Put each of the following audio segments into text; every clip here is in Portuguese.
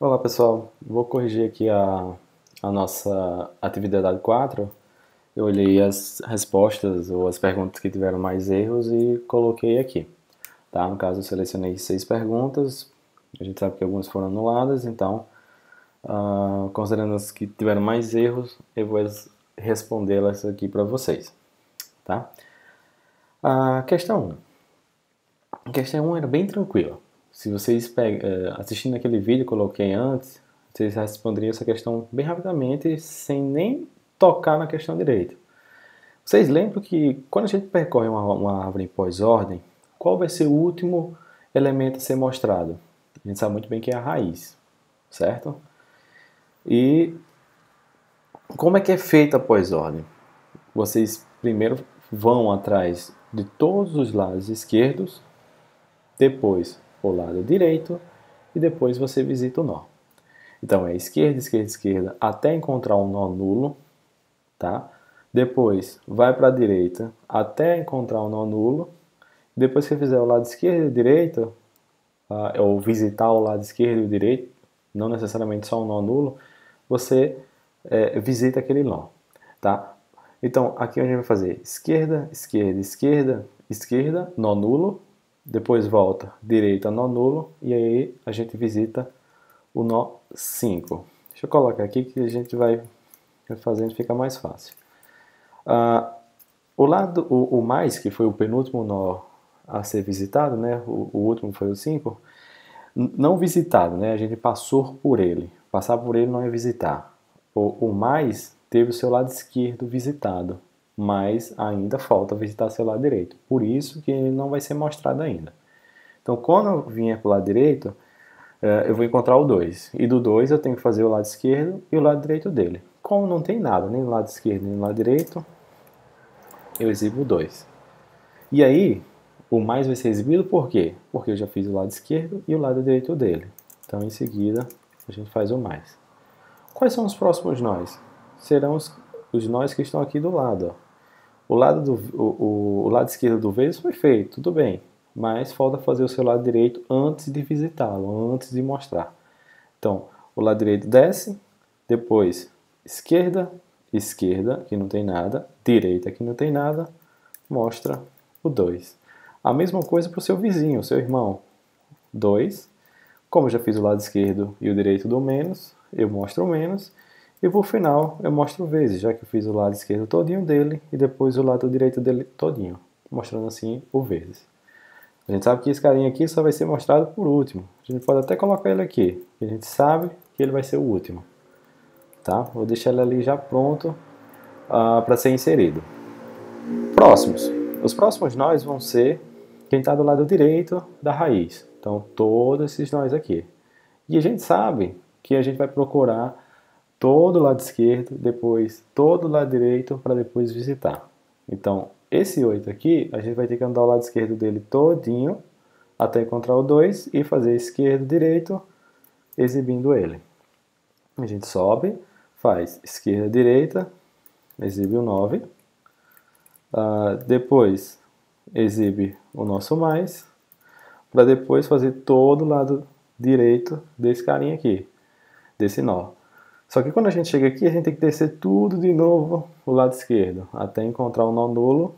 Olá pessoal, vou corrigir aqui a nossa atividade 4. Eu olhei as respostas ou as perguntas que tiveram mais erros e coloquei aqui. Tá? No caso, eu selecionei 6 perguntas, a gente sabe que algumas foram anuladas, então, considerando as que tiveram mais erros, eu vou respondê-las aqui para vocês. Tá? A questão 1. A questão 1 era bem tranquila. Se vocês assistindo aquele vídeo que eu coloquei antes, vocês responderiam essa questão bem rapidamente, sem nem tocar na questão direito. Vocês lembram que quando a gente percorre uma árvore em pós-ordem, qual vai ser o último elemento a ser mostrado? A gente sabe muito bem que é a raiz, certo? E como é que é feita a pós-ordem? Vocês primeiro vão atrás de todos os lados esquerdos, depois o lado direito e depois você visita o nó. Então é esquerda, esquerda, esquerda até encontrar um nó nulo, tá? Depois vai para a direita até encontrar um nó nulo. Depois que fizer o lado esquerdo e direito, ou visitar o lado esquerdo e direito, não necessariamente só um nó nulo, você visita aquele nó, tá? Então aqui a gente vai fazer esquerda, esquerda, esquerda, esquerda, nó nulo. Depois volta direita, nó nulo, e aí a gente visita o nó 5. Deixa eu colocar aqui que a gente vai fazendo, fica mais fácil. O mais, que foi o penúltimo nó a ser visitado, né? O último foi o 5, não visitado, né? A gente passou por ele. Passar por ele não é visitar. O mais teve o seu lado esquerdo visitado, mas ainda falta visitar seu lado direito. Por isso que ele não vai ser mostrado ainda. Então, quando eu vier para o lado direito, eu vou encontrar o 2. E do 2 eu tenho que fazer o lado esquerdo e o lado direito dele. Como não tem nada, nem no lado esquerdo nem no lado direito, eu exibo o 2. E aí, o mais vai ser exibido por quê? Porque eu já fiz o lado esquerdo e o lado direito dele. Então, em seguida, a gente faz o mais. Quais são os próximos nós? Serão os nós que estão aqui do lado. Ó. O lado esquerdo do vezes foi feito, tudo bem. Mas falta fazer o seu lado direito antes de visitá-lo, antes de mostrar. Então, o lado direito desce, depois esquerda, esquerda, que não tem nada, direita, que não tem nada, mostra o 2. A mesma coisa para o seu vizinho, o seu irmão. 2. Como eu já fiz o lado esquerdo e o direito do menos, eu mostro o menos. E por final, eu mostro o vezes, já que eu fiz o lado esquerdo todinho dele e depois o lado direito dele todinho, mostrando assim o vezes. A gente sabe que esse carinha aqui só vai ser mostrado por último. A gente pode até colocar ele aqui, a gente sabe que ele vai ser o último. Tá? Vou deixar ele ali já pronto para ser inserido. Próximos. Os próximos nós vão ser quem está do lado direito da raiz. Então, todos esses nós aqui. E a gente sabe que a gente vai procurar todo o lado esquerdo, depois todo o lado direito, para depois visitar. Então, esse 8 aqui, a gente vai ter que andar o lado esquerdo dele todinho, até encontrar o 2 e fazer esquerdo, direito, exibindo ele. A gente sobe, faz esquerda, direita, exibe o 9. Depois, exibe o nosso mais, para depois fazer todo o lado direito desse carinha aqui, desse nó. Só que quando a gente chega aqui, a gente tem que descer tudo de novo o lado esquerdo, até encontrar o nó nulo,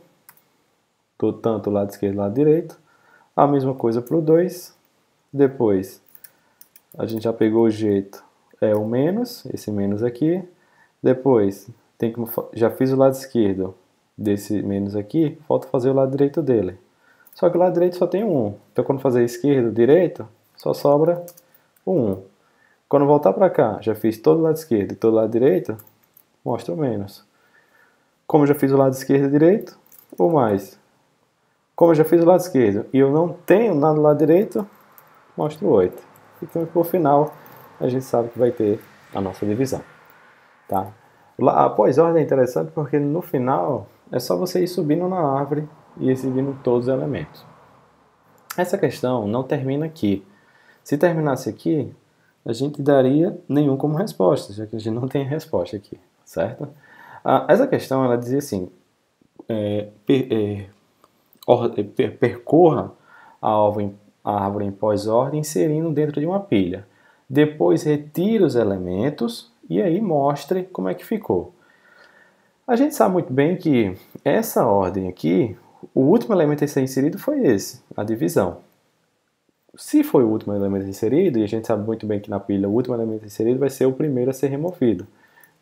tanto o lado esquerdo e o lado direito. A mesma coisa para o 2. Depois, a gente já pegou o jeito, é o menos, esse menos aqui. Depois, já fiz o lado esquerdo desse menos aqui, falta fazer o lado direito dele. Só que o lado direito só tem um 1. Então, quando fazer esquerdo, direito, só sobra o 1. Quando voltar para cá, já fiz todo o lado esquerdo e todo o lado direito, mostra o menos. Como eu já fiz o lado esquerdo e direito, o mais. Como eu já fiz o lado esquerdo e eu não tenho nada do lado direito, mostra o 8. Então, por final, a gente sabe que vai ter a nossa divisão. Tá? A pós-ordem é interessante porque no final é só você ir subindo na árvore e exibindo todos os elementos. Essa questão não termina aqui. Se terminasse aqui, a gente daria nenhum como resposta, já que a gente não tem resposta aqui, certo? Essa questão, ela dizia assim, percorra a árvore em pós-ordem inserindo dentro de uma pilha. depois retire os elementos e aí mostre como é que ficou. A gente sabe muito bem que essa ordem aqui, o último elemento a ser inserido foi esse, a divisão. Se foi o último elemento inserido, e a gente sabe muito bem que na pilha o último elemento inserido vai ser o primeiro a ser removido.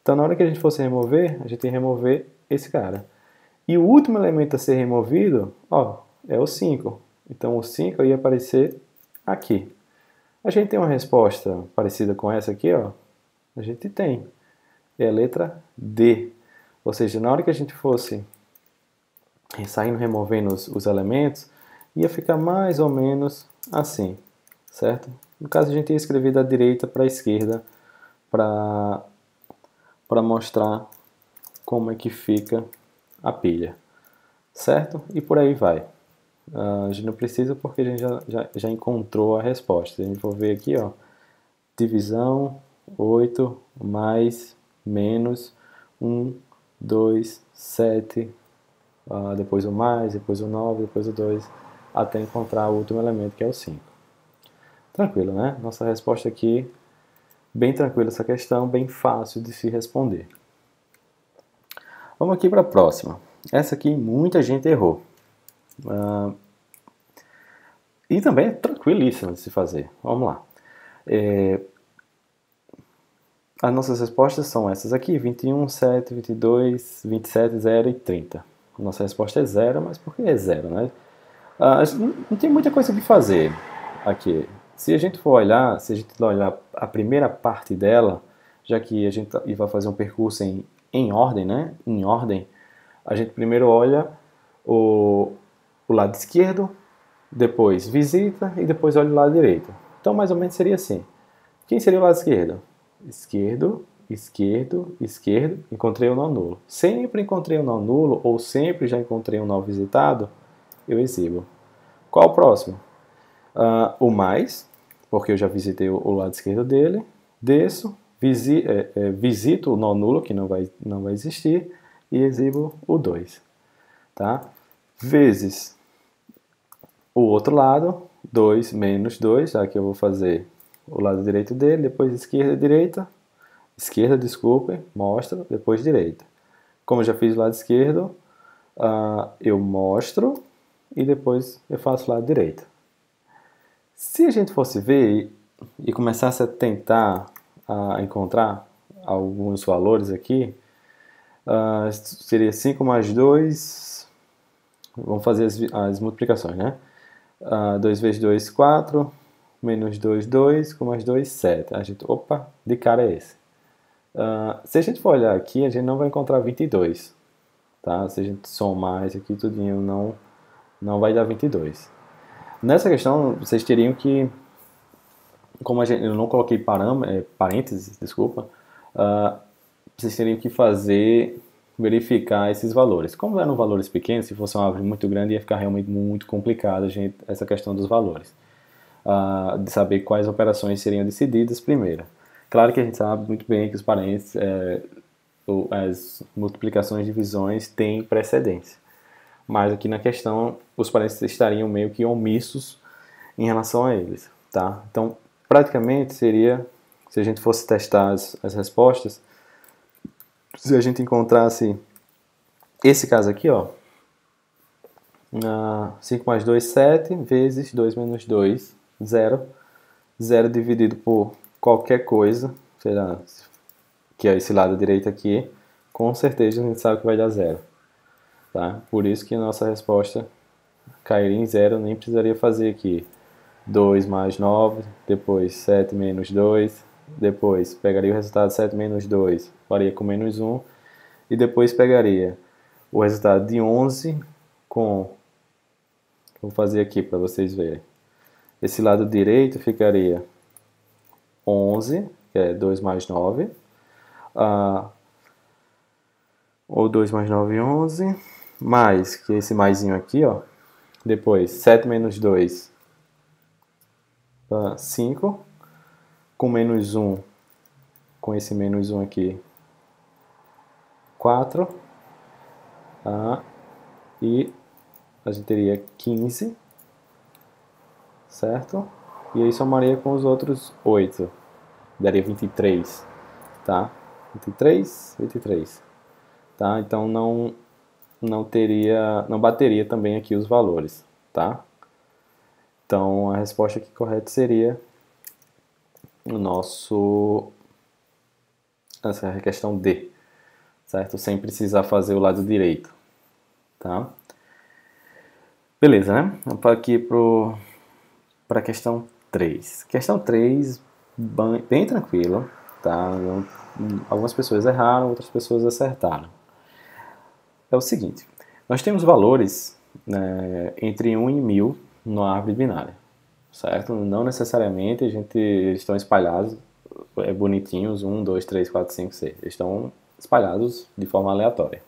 Então, na hora que a gente fosse remover, a gente tem que remover esse cara. E o último elemento a ser removido, ó, é o 5. Então, o 5 ia aparecer aqui. A gente tem uma resposta parecida com essa aqui, ó. A gente tem. É a letra D. Ou seja, na hora que a gente fosse saindo, removendo os elementos, ia ficar mais ou menos assim, certo? No caso, a gente ia escrever da direita para a esquerda para mostrar como é que fica a pilha, certo? E por aí vai. A gente não precisa porque a gente já encontrou a resposta. Se a gente for ver aqui, ó, divisão 8 mais menos 1, 2, 7, depois o mais, depois o 9, depois o 2, até encontrar o último elemento que é o 5. Tranquilo, né? Nossa resposta aqui, bem tranquila essa questão, bem fácil de se responder. Vamos aqui para a próxima. Essa aqui muita gente errou. E também é tranquilíssima de se fazer. Vamos lá. As nossas respostas são essas aqui, 21, 7, 22, 27, 0 e 30. A nossa resposta é 0, mas por que é 0, né? Não tem muita coisa que fazer aqui. Se a gente for olhar, se a gente olhar a primeira parte dela, já que a gente vai fazer um percurso em ordem, né? Em ordem, a gente primeiro olha o lado esquerdo, depois visita e depois olha o lado direito. Então, mais ou menos seria assim. Quem seria o lado esquerdo? Esquerdo, esquerdo, esquerdo, encontrei o nó nulo. Sempre encontrei o nó nulo ou sempre já encontrei um nó visitado, eu exibo. Qual o próximo? O mais, porque eu já visitei o lado esquerdo dele. Desço, visito o nó nulo, que não vai existir, e exibo o 2. Tá? Vezes o outro lado, 2 menos 2, já que eu vou fazer o lado direito dele, depois esquerda, desculpe, mostra, depois direita. Como eu já fiz o lado esquerdo, eu mostro e depois eu faço o lado direito. Se a gente fosse ver e começasse a tentar encontrar alguns valores aqui, seria 5 mais 2, vamos fazer as multiplicações, né? 2 vezes 2, 4, menos 2, 2, com mais 2, 7. A gente, opa, de cara é esse. Se a gente for olhar aqui, a gente não vai encontrar 22. Tá? Se a gente somar isso aqui tudinho, não vai dar 22. Nessa questão, vocês teriam que, como eu não coloquei parênteses, desculpa, vocês teriam que verificar esses valores. Como eram valores pequenos, se fosse uma árvore muito grande, ia ficar realmente muito complicado essa questão dos valores. De saber quais operações seriam decididas primeiro. Claro que a gente sabe muito bem que os parênteses, as multiplicações e divisões têm precedência. Mas aqui na questão, os parênteses estariam meio que omissos em relação a eles. Tá? Então, praticamente seria, se a gente fosse testar as respostas, se a gente encontrasse esse caso aqui, ó, 5 mais 2, 7, vezes 2 menos 2, 0. 0 dividido por qualquer coisa, será, que é esse lado direito aqui, com certeza a gente sabe que vai dar 0. Tá? Por isso que a nossa resposta cairia em 0, nem precisaria fazer aqui 2 mais 9, depois 7 menos 2, depois pegaria o resultado 7 menos 2, faria com menos 1, e depois pegaria o resultado de 11 com... Vou fazer aqui para vocês verem. Esse lado direito ficaria 11, que é 2 mais 9, ou 2 mais 9, 11, mais, que é esse maisinho aqui, ó. Depois, 7 menos 2, 5, com menos 1, com esse menos 1 aqui, 4, e a gente teria 15, certo? E aí somaria com os outros 8. daria 23, tá? 23, 23, tá? Então não bateria também aqui os valores, tá? Então a resposta aqui correta seria essa é a questão D, certo? Sem precisar fazer o lado direito, tá? Beleza, né? Vamos aqui para a questão 3. Questão 3, bem tranquila, tá? Algumas pessoas erraram, outras pessoas acertaram. É o seguinte, nós temos valores, né, entre 1 e 1000 na árvore binária, certo? Não necessariamente eles estão espalhados bonitinhos, 1, 2, 3, 4, 5, 6. Eles estão espalhados de forma aleatória.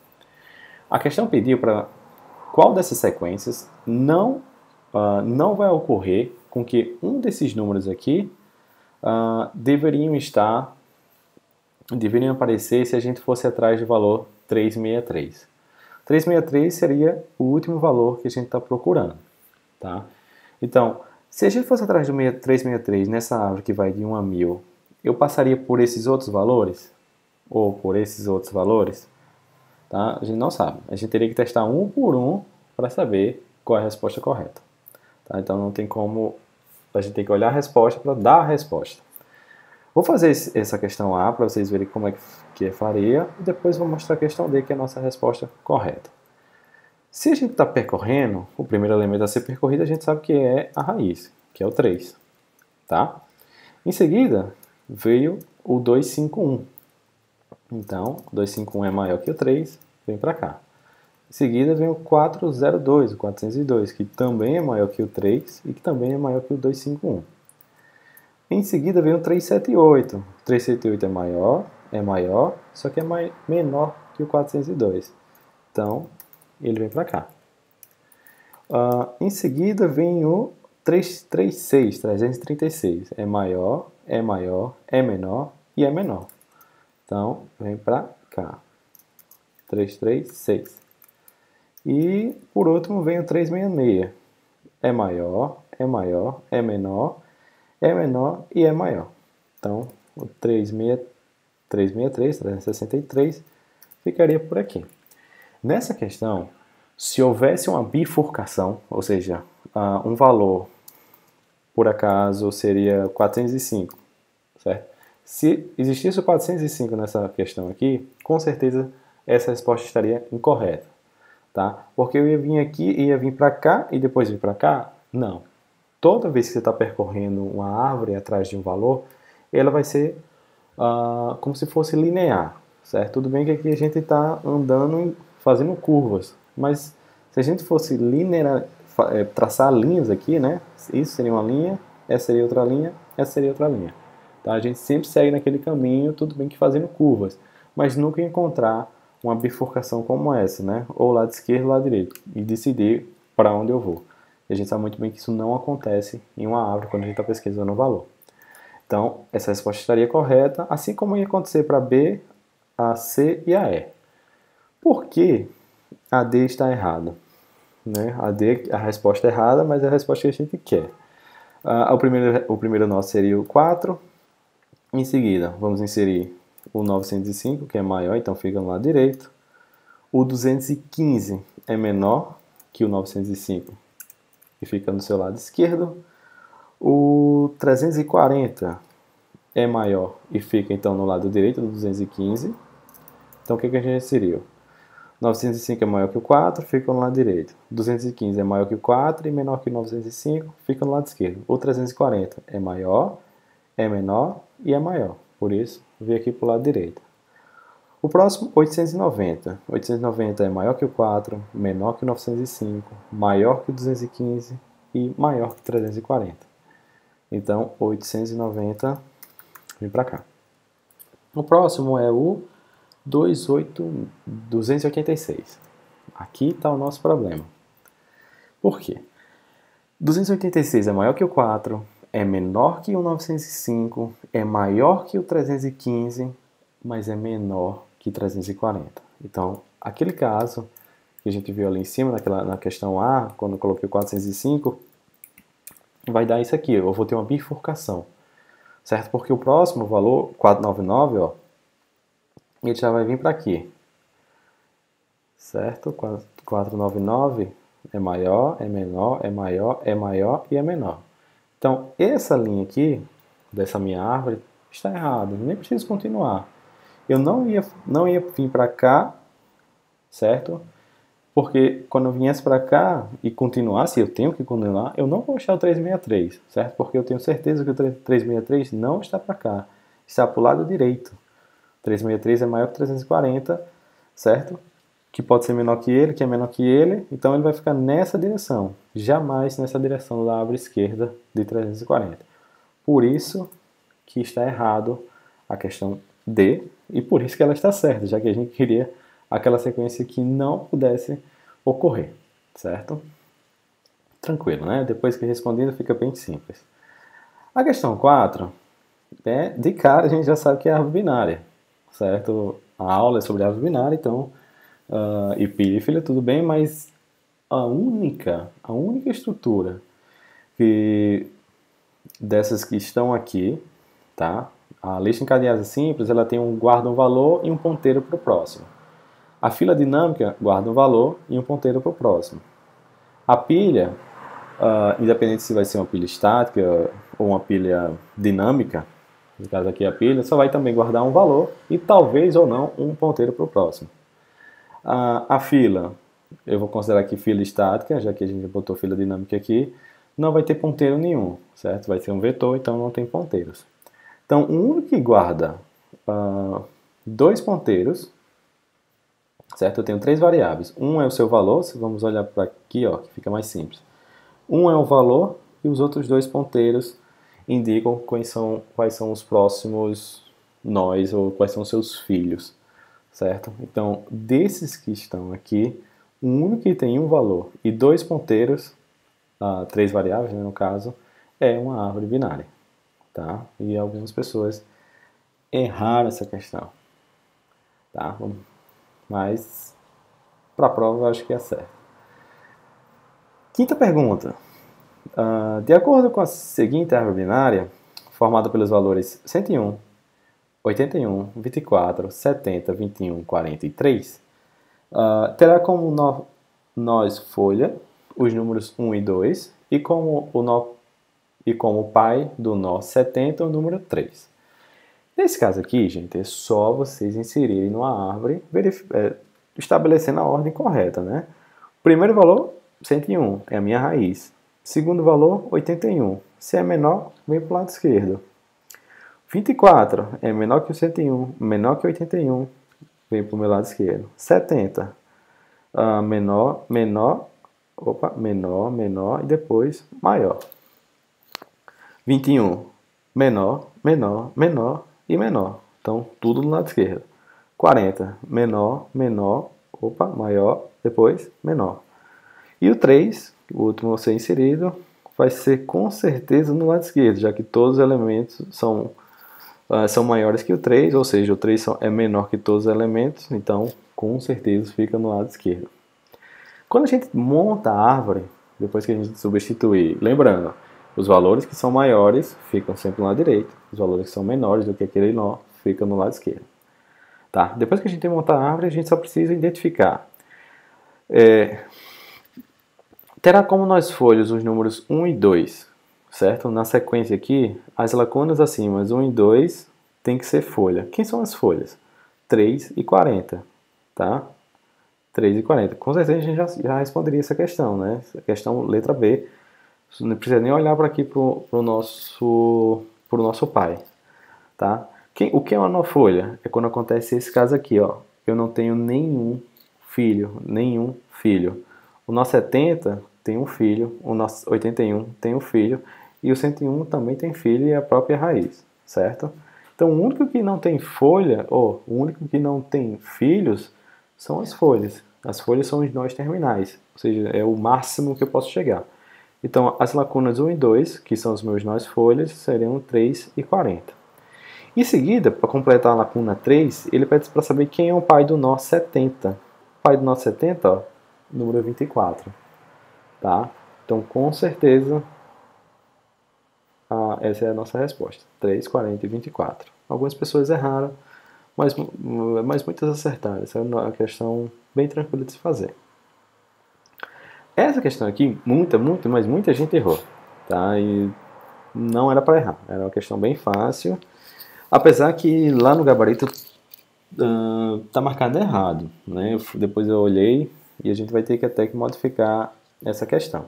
A questão pediu para qual dessas sequências não vai ocorrer com que um desses números aqui deveriam aparecer se a gente fosse atrás do valor 363. 363 seria o último valor que a gente está procurando, tá? Então, se a gente fosse atrás do 363 nessa árvore que vai de 1 a 1000, eu passaria por esses outros valores? Ou por esses outros valores? Tá? A gente não sabe. A gente teria que testar um por um para saber qual é a resposta correta. Tá? Então não tem como... A gente tem que olhar a resposta para dar a resposta. Vou fazer essa questão A para vocês verem como é que faria e depois vou mostrar a questão D, que é a nossa resposta correta. Se a gente está percorrendo, o primeiro elemento a ser percorrido a gente sabe que é a raiz, que é o 3. Tá? Em seguida, veio o 251. Então, 251 é maior que o 3, vem para cá. Em seguida vem o 402, o 402, que também é maior que o 3 e que também é maior que o 251. Em seguida vem o 378. O 378 é maior, só que é menor que o 402. Então, ele vem para cá. Em seguida vem o 336. É maior, é menor e é menor. Então, vem para cá. 336. E, por último, vem o 366. É maior, é menor e é maior. Então, o 363 ficaria por aqui. Nessa questão, se houvesse uma bifurcação, ou seja, um valor, por acaso, seria 405, certo? Se existisse o 405 nessa questão aqui, com certeza essa resposta estaria incorreta, tá? Porque eu ia vir aqui, ia vir para cá e depois vir para cá? Não. Toda vez que você está percorrendo uma árvore atrás de um valor, ela vai ser como se fosse linear, certo? Tudo bem que aqui a gente está andando, fazendo curvas, mas se a gente fosse traçar linhas aqui, né? Isso seria uma linha, essa seria outra linha, essa seria outra linha. Tá? A gente sempre segue naquele caminho, tudo bem que fazendo curvas, mas nunca encontrar uma bifurcação como essa, né? Ou lado esquerdo ou lado direito, e decidir para onde eu vou. E a gente sabe muito bem que isso não acontece em uma árvore quando a gente está pesquisando o valor. Então, essa resposta estaria correta, assim como ia acontecer para B, a C e a E. Por que a D está errada? Né? A D, a resposta é errada, mas é a resposta que a gente quer. O primeiro nosso seria o 4. Em seguida, vamos inserir o 905, que é maior, então fica no lado direito. O 215 é menor que o 905 e fica no seu lado esquerdo. O 340 é maior e fica então no lado direito do 215. Então o que a gente inseriu? 905 é maior que o 4, fica no lado direito. 215 é maior que o 4 e menor que o 905, fica no lado esquerdo. O 340 é maior, é menor e é maior. Por isso, veio aqui para o lado direito. O próximo, 890. 890 é maior que o 4, menor que o 905, maior que o 215 e maior que o 340. Então, 890 vem para cá. O próximo é o 286. Aqui está o nosso problema. Por quê? 286 é maior que o 4, é menor que o 905, é maior que o 315, mas é menor que 340. Então, aquele caso que a gente viu ali em cima, na questão A, quando eu coloquei o 405, vai dar isso aqui. Eu vou ter uma bifurcação. certo? Porque o próximo valor, 499, ó, ele já vai vir para aqui, certo? 499 é maior, é menor, é maior, é maior e é menor. Então, essa linha aqui, dessa minha árvore, está errada, nem preciso continuar. Eu não ia vir para cá, certo? Porque quando eu viesse para cá e continuasse, eu tenho que continuar, eu não vou achar o 363, certo? Porque eu tenho certeza que o 363 não está para cá, está para o lado direito. 363 é maior que 340, certo? Que pode ser menor que ele, que é menor que ele, então ele vai ficar nessa direção, jamais nessa direção da árvore esquerda de 340. Por isso que está errado a questão D, e por isso que ela está certa, já que a gente queria aquela sequência que não pudesse ocorrer, certo? Tranquilo, né? Depois que respondido fica bem simples. A questão 4, de cara a gente já sabe que é árvore binária, certo? A aula é sobre árvore binária, então, e pilha e filha tudo bem, mas a única estrutura que dessas que estão aqui, tá? A lista encadeada simples, ela tem guarda um valor e um ponteiro para o próximo. A fila dinâmica guarda um valor e um ponteiro para o próximo. A pilha, independente se vai ser uma pilha estática ou uma pilha dinâmica, no caso aqui a pilha, só vai também guardar um valor e talvez ou não um ponteiro para o próximo. A fila, eu vou considerar aqui fila estática, já que a gente botou fila dinâmica aqui, não vai ter ponteiro nenhum, certo? Vai ser um vetor, então não tem ponteiros. Então, o único que guarda dois ponteiros, certo? Eu tenho três variáveis. Um é o seu valor, vamos olhar para aqui, ó, que fica mais simples. Um é o valor e os outros dois ponteiros indicam quais são os próximos nós ou quais são os seus filhos, certo? Então, desses que estão aqui, o único que tem um valor e dois ponteiros, três variáveis, né, no caso, é uma árvore binária, tá? E algumas pessoas erraram essa questão, tá? Mas, para a prova, eu acho que é certo. Quinta pergunta. De acordo com a seguinte árvore binária, formada pelos valores 101, 81, 24, 70, 21, 43, terá como nós folha os números 1 e 2 e como pai do nó 70 o número 3. Nesse caso aqui, gente, é só vocês inserirem numa árvore, estabelecendo a ordem correta, né? Primeiro valor, 101, é a minha raiz. Segundo valor, 81. Se é menor, vem para o lado esquerdo. 24 é menor que o 101, menor que 81, vem para o meu lado esquerdo. 70, menor, menor e depois maior. 21, menor, menor, menor e menor. Então, tudo no lado esquerdo. 40, menor, menor, maior, depois menor. E o 3, o último a ser inserido, vai ser com certeza no lado esquerdo, já que todos os elementos são maiores que o 3, ou seja, o 3 é menor que todos os elementos, então com certeza fica no lado esquerdo. Quando a gente monta a árvore, depois que a gente substituir, lembrando, os valores que são maiores ficam sempre no lado direito, os valores que são menores do que aquele nó ficam no lado esquerdo. Tá? Depois que a gente montar a árvore, a gente só precisa identificar. Terá como nós folhas os números 1 e 2, certo? Na sequência aqui, as lacunas acima, 1 e 2, tem que ser folha. Quem são as folhas? 3 e 40, tá? 3 e 40. Com certeza a gente já responderia essa questão, né? Essa questão letra B. Não precisa nem olhar para aqui pro nosso pai, tá? O que é uma nó-folha? É quando acontece esse caso aqui, ó. Eu não tenho nenhum filho. O nó 70 tem um filho, o nó 81 tem um filho, e o 101 também tem filho e a própria raiz, certo? Então, o único que não tem folha, ou o único que não tem filhos, são as folhas. As folhas são os nós terminais, ou seja, é o máximo que eu posso chegar. Então, as lacunas 1 e 2, que são os meus nós folhas, seriam 3 e 40. Em seguida, para completar a lacuna 3, ele pede para saber quem é o pai do nó 70. O pai do nó 70, ó, número 24. Tá? Então, com certeza, Essa é a nossa resposta. 3, 40 e 24. Algumas pessoas erraram, mas muitas acertaram. Essa é uma questão bem tranquila de se fazer. Essa questão aqui, mas muita gente errou. Tá? E não era para errar. Era uma questão bem fácil. Apesar que lá no gabarito tá marcado errado. Né? Depois eu olhei e a gente vai ter que até que modificar essa questão.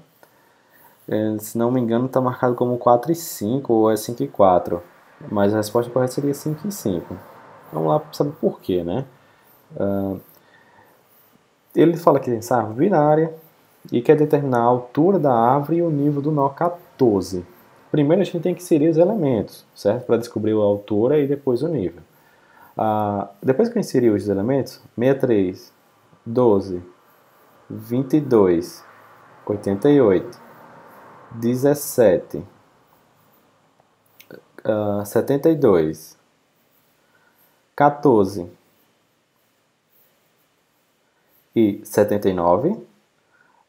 Se não me engano, está marcado como 4 e 5 ou é 5 e 4. Mas a resposta correta seria 5 e 5. Vamos lá saber por quê, né? Ele fala que tem essa árvore binária e quer determinar a altura da árvore e o nível do nó 14. Primeiro a gente tem que inserir os elementos, certo? Para descobrir a altura e depois o nível. Depois que eu inserir os elementos, 63, 12, 22, 88, 17, 72, 14 e 79,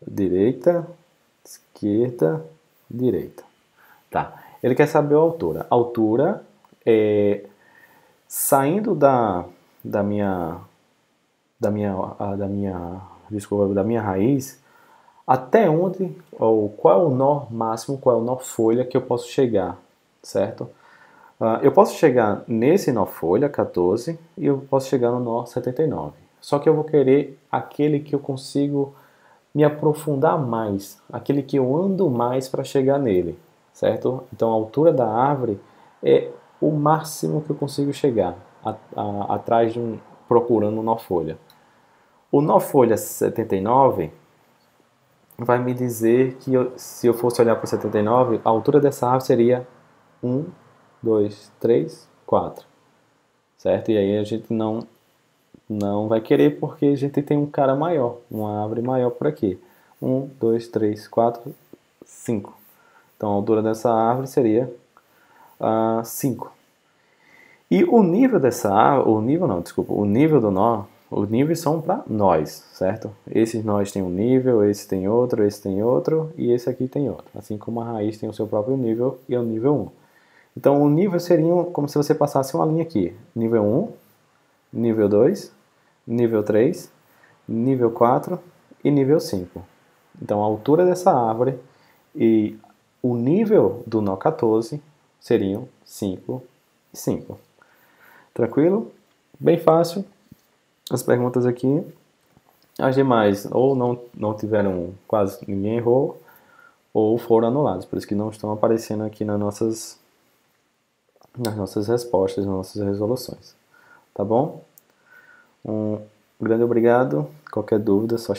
direita, esquerda, direita. Tá. Ele quer saber a altura. A altura é saindo da minha raiz até onde, ou qual é o nó máximo, qual é o nó folha que eu posso chegar, certo? Eu posso chegar nesse nó folha 14 e eu posso chegar no nó 79. Só que eu vou querer aquele que eu consigo me aprofundar mais, aquele que eu ando mais para chegar nele, certo? Então a altura da árvore é o máximo que eu consigo chegar atrás procurando um nó folha. O nó folha 79 vai me dizer que se eu fosse olhar para o 79, a altura dessa árvore seria 1, 2, 3, 4. Certo? E aí a gente não vai querer porque a gente tem um cara maior, uma árvore maior por aqui. 1, 2, 3, 4, 5. Então a altura dessa árvore seria 5. E o nível dessa árvore, o nível do nó, os níveis são para nós, certo? Esses nós têm um nível, esse tem outro e esse aqui tem outro. Assim como a raiz tem o seu próprio nível e é o nível 1. Então o nível seria como se você passasse uma linha aqui. Nível 1, nível 2, nível 3, nível 4 e nível 5. Então a altura dessa árvore e o nível do nó 14 seriam 5 e 5. Tranquilo? Bem fácil. As perguntas aqui, as demais ou não tiveram, quase ninguém errou, ou foram anuladas, por isso que não estão aparecendo aqui nas nossas respostas, nas nossas resoluções. Tá bom? Um grande obrigado. Qualquer dúvida, só